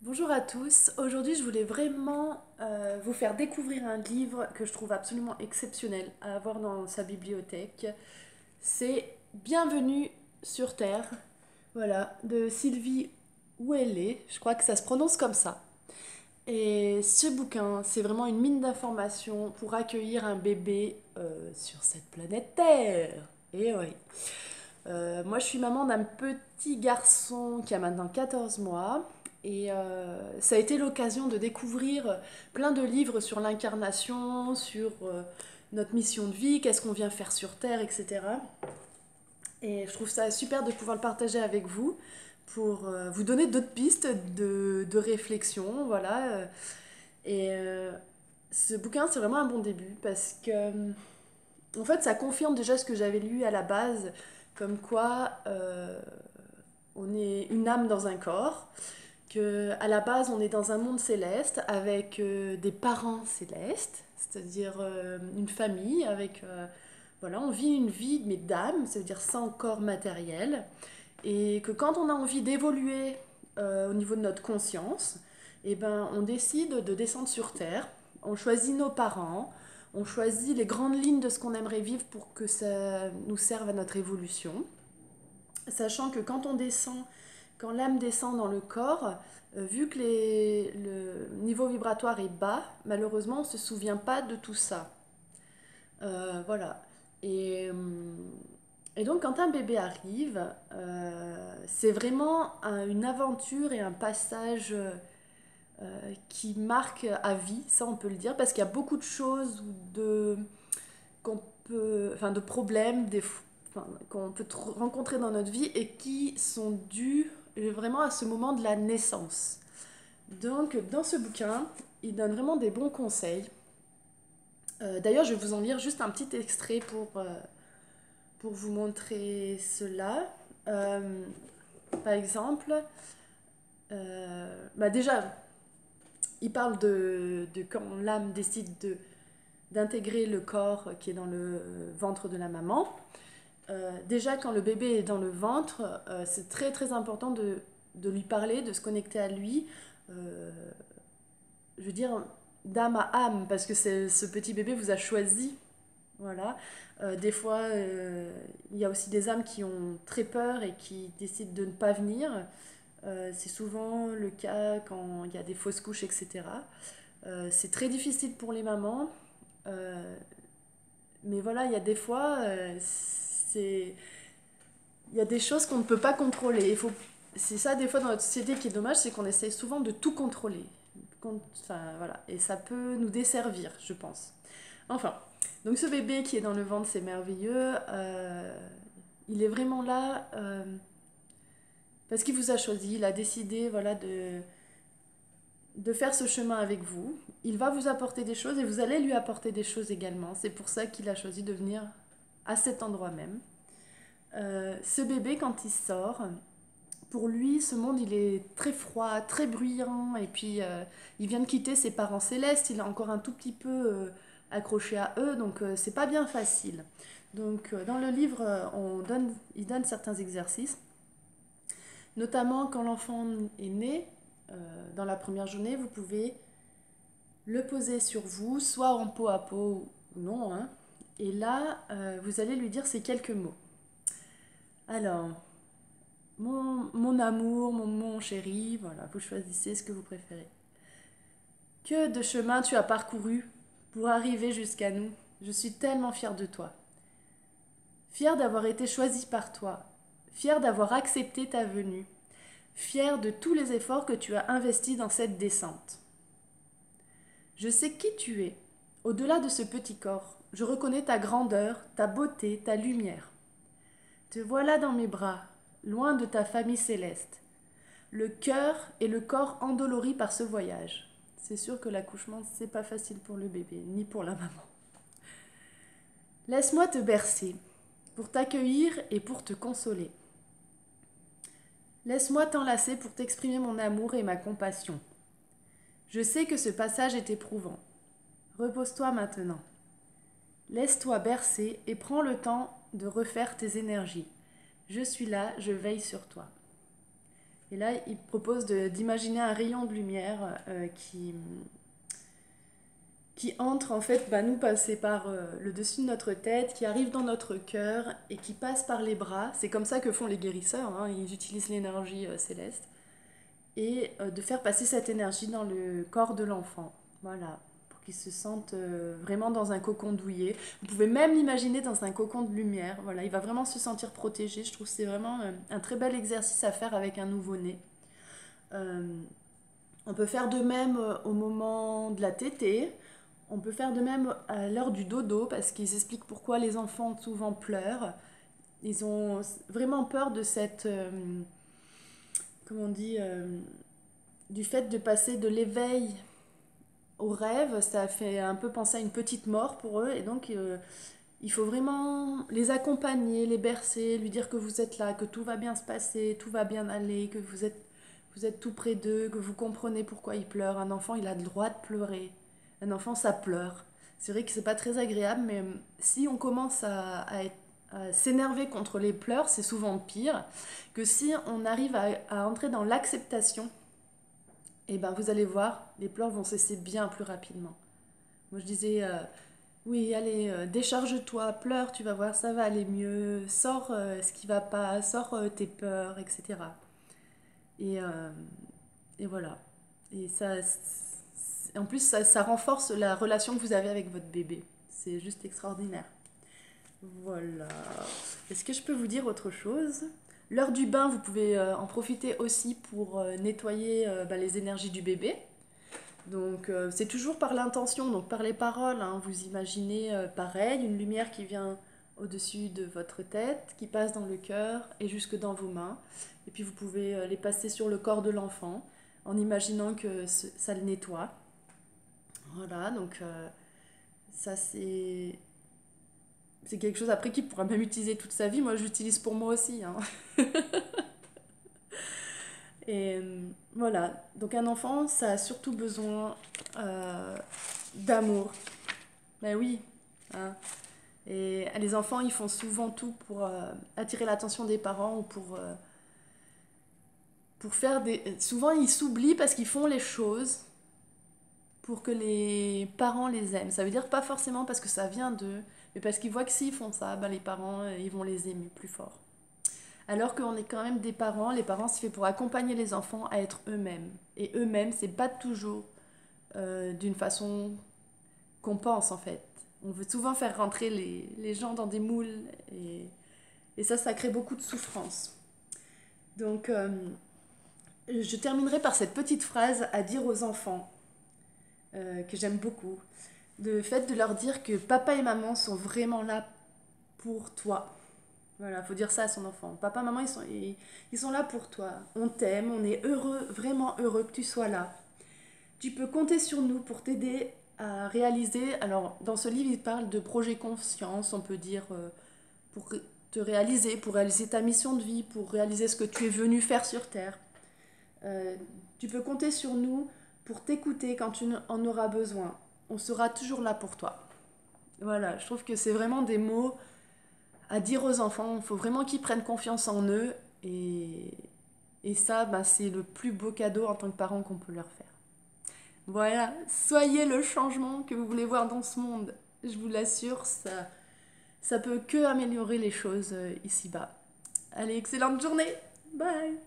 Bonjour à tous, aujourd'hui je voulais vraiment vous faire découvrir un livre que je trouve absolument exceptionnel à avoir dans sa bibliothèque. C'est Bienvenue sur Terre, voilà, de Sylvie Ouellet, je crois que ça se prononce comme ça. Et ce bouquin, c'est vraiment une mine d'informations pour accueillir un bébé sur cette planète Terre. Et oui. Moi, je suis maman d'un petit garçon qui a maintenant 14 mois. Et ça a été l'occasion de découvrir plein de livres sur l'incarnation, sur notre mission de vie, qu'est-ce qu'on vient faire sur Terre, etc. Et je trouve ça super de pouvoir le partager avec vous pour vous donner d'autres pistes de réflexion. Voilà. Et ce bouquin, c'est vraiment un bon début parce que en fait, ça confirme déjà ce que j'avais lu à la base, comme quoi on est une âme dans un corps, que à la base on est dans un monde céleste avec des parents célestes, c'est-à-dire une famille avec voilà, on vit une vie mais d'âme, ça veut dire sans corps matériel, et que quand on a envie d'évoluer au niveau de notre conscience, eh ben, on décide de descendre sur Terre, on choisit nos parents, on choisit les grandes lignes de ce qu'on aimerait vivre pour que ça nous serve à notre évolution, sachant que quand on descend, quand l'âme descend dans le corps, vu que le niveau vibratoire est bas, malheureusement on ne se souvient pas de tout ça. Voilà. Et, et donc quand un bébé arrive, c'est vraiment une aventure et un passage qui marque à vie, ça on peut le dire, parce qu'il y a beaucoup de choses qu'on peut, enfin, de problèmes enfin, qu'on peut rencontrer dans notre vie et qui sont dus vraiment à ce moment de la naissance. Donc dans ce bouquin, il donne vraiment des bons conseils. D'ailleurs, je vais vous en lire juste un petit extrait pour vous montrer cela. Euh, Par exemple, bah déjà, il parle de quand l'âme décide d'intégrer le corps qui est dans le ventre de la maman. Déjà, quand le bébé est dans le ventre, c'est très très important de lui parler, de se connecter à lui. Euh, je veux dire, d'âme à âme, parce que ce petit bébé vous a choisi. Voilà. Des fois, il y a aussi des âmes qui ont très peur et qui décident de ne pas venir. C'est souvent le cas quand il y a des fausses couches, etc. C'est très difficile pour les mamans. Euh, mais voilà, il y a des fois, il y a des choses qu'on ne peut pas contrôler. C'est ça, des fois, dans notre société qui est dommage, c'est qu'on essaye souvent de tout contrôler. Enfin, voilà. Et ça peut nous desservir, je pense. Enfin, donc ce bébé qui est dans le ventre, c'est merveilleux. Il est vraiment là parce qu'il vous a choisi. Il a décidé, voilà, de faire ce chemin avec vous. Il va vous apporter des choses et vous allez lui apporter des choses également. C'est pour ça qu'il a choisi de venir à cet endroit même. Ce bébé, quand il sort, pour lui, ce monde, il est très froid, très bruyant, et puis il vient de quitter ses parents célestes, il est encore un tout petit peu accroché à eux, donc c'est pas bien facile. Donc dans le livre, il donne certains exercices, notamment quand l'enfant est né, dans la première journée, vous pouvez le poser sur vous, soit en peau à peau ou non, hein, et là, vous allez lui dire ces quelques mots. Alors, mon amour, mon chéri, voilà, vous choisissez ce que vous préférez. Que de chemin tu as parcouru pour arriver jusqu'à nous. Je suis tellement fière de toi. Fière d'avoir été choisie par toi. Fière d'avoir accepté ta venue. Fière de tous les efforts que tu as investis dans cette descente. Je sais qui tu es. Au-delà de ce petit corps, je reconnais ta grandeur, ta beauté, ta lumière. Te voilà dans mes bras, loin de ta famille céleste. Le cœur et le corps endoloris par ce voyage. C'est sûr que l'accouchement, c'est pas facile pour le bébé, ni pour la maman. Laisse-moi te bercer, pour t'accueillir et pour te consoler. Laisse-moi t'enlacer pour t'exprimer mon amour et ma compassion. Je sais que ce passage est éprouvant. Repose-toi maintenant. Laisse-toi bercer et prends le temps de refaire tes énergies. Je suis là, je veille sur toi. Et là, il propose d'imaginer un rayon de lumière qui entre en fait, nous passer par le dessus de notre tête, qui arrive dans notre cœur et qui passe par les bras. C'est comme ça que font les guérisseurs, hein. Ils utilisent l'énergie céleste. Et de faire passer cette énergie dans le corps de l'enfant. Voilà, pour qu'il se sente vraiment dans un cocon douillet. Vous pouvez même l'imaginer dans un cocon de lumière. Voilà, il va vraiment se sentir protégé. Je trouve que c'est vraiment un très bel exercice à faire avec un nouveau-né. Euh, on peut faire de même au moment de la tétée. On peut faire de même à l'heure du dodo parce qu'ils expliquent pourquoi les enfants souvent pleurent. Ils ont vraiment peur de cette, comment on dit, du fait de passer de l'éveil au rêve. Ça fait un peu penser à une petite mort pour eux. Et donc, il faut vraiment les accompagner, les bercer, lui dire que vous êtes là, que tout va bien se passer, tout va bien aller, que vous êtes tout près d'eux, que vous comprenez pourquoi ils pleurent. Un enfant, il a le droit de pleurer. Un enfant, ça pleure. C'est vrai que c'est pas très agréable, mais si on commence à s'énerver contre les pleurs, c'est souvent pire que si on arrive à entrer dans l'acceptation. Et ben vous allez voir, les pleurs vont cesser bien plus rapidement. Moi je disais, oui, allez, décharge-toi, pleure, tu vas voir, ça va aller mieux, sors ce qui va pas, sors tes peurs, etc. Et, euh, et voilà. Et en plus, ça renforce la relation que vous avez avec votre bébé. C'est juste extraordinaire. Voilà. Est-ce que je peux vous dire autre chose? L'heure du bain, vous pouvez en profiter aussi pour nettoyer les énergies du bébé. Donc c'est toujours par l'intention, donc par les paroles, hein. Vous imaginez pareil, une lumière qui vient au-dessus de votre tête, qui passe dans le cœur et jusque dans vos mains. Et puis vous pouvez les passer sur le corps de l'enfant en imaginant que ça le nettoie. Voilà, donc ça c'est quelque chose après qu'il pourra même utiliser toute sa vie. Moi j'utilise pour moi aussi, hein. Et voilà, donc un enfant, ça a surtout besoin d'amour. Ben oui, hein. Et les enfants, ils font souvent tout pour attirer l'attention des parents ou pour faire des... Souvent, ils s'oublient parce qu'ils font les choses pour que les parents les aiment. Ça veut dire pas forcément parce que ça vient d'eux, mais parce qu'ils voient que s'ils font ça, les parents, ils vont les aimer plus fort. Alors qu'on est quand même des parents, les parents, c'est fait pour accompagner les enfants à être eux-mêmes. Et eux-mêmes, c'est pas toujours d'une façon qu'on pense en fait. On veut souvent faire rentrer les gens dans des moules et ça crée beaucoup de souffrance. Donc, je terminerai par cette petite phrase à dire aux enfants que j'aime beaucoup. Le fait de leur dire que papa et maman sont vraiment là pour toi. Voilà, faut dire ça à son enfant. Papa, maman, ils sont là pour toi. On t'aime, on est heureux, vraiment heureux que tu sois là. Tu peux compter sur nous pour t'aider à réaliser. Alors, dans ce livre, il parle de projet conscience, on peut dire, pour pour réaliser ta mission de vie, pour réaliser ce que tu es venu faire sur Terre. Tu peux compter sur nous pour t'écouter quand tu en auras besoin. On sera toujours là pour toi. Voilà, je trouve que c'est vraiment des mots à dire aux enfants. Il faut vraiment qu'ils prennent confiance en eux. Et ça, c'est le plus beau cadeau en tant que parent qu'on peut leur faire. Voilà, soyez le changement que vous voulez voir dans ce monde. Je vous l'assure, ça peut que améliorer les choses ici-bas. Allez, excellente journée. Bye.